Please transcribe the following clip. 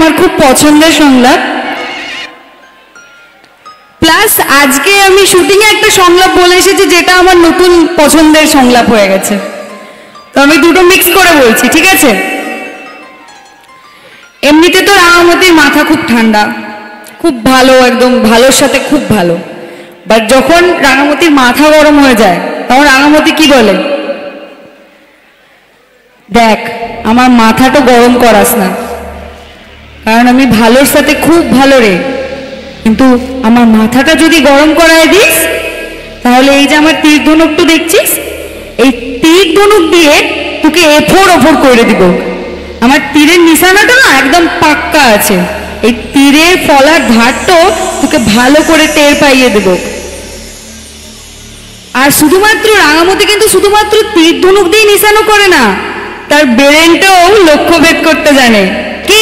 আমার খুব পছন্দের সংলাপ। প্লাস আজকে আমি শুটিংয়ে একটা সংলাপ বলে এসেছি যেটা আমার নতুন পছন্দের সংলাপ হয়ে গেছে, তো আমি দুটো মিক্স করে বলছি, ঠিক আছে? এমনিতে তো রাঙামতির মাথা খুব ঠান্ডা, খুব ভালো, একদম ভালোর সাথে খুব ভালো। বাট যখন রাঙামতির মাথা গরম হয়ে যায় তখন রাঙামতি কি বলে, দেখ আমার মাথাটা গরম করাস না, কারণ আমি ভালোর সাথে খুব ভালো রে, কিন্তু আমার মাথাটা যদি গরম করায় দিস তাহলে এই যে আমার তীর ধনুকটা দেখছিস, এই তীর ধনুক দিয়ে তোকে এফোর ওফোর করে দিব। আমার তীরের নিশানাটা না একদম পাক্কা আছে, এই তীরের ফলার ধারটাও তোকে ভালো করে টের পাইয়ে দেব। আর শুধুমাত্র রাঙামতি কিন্তু শুধুমাত্র তীর ধনুক দিয়ে নিশানো করে না, তার ব্রেনটাও লক্ষ্যভেদ করতে জানে। কি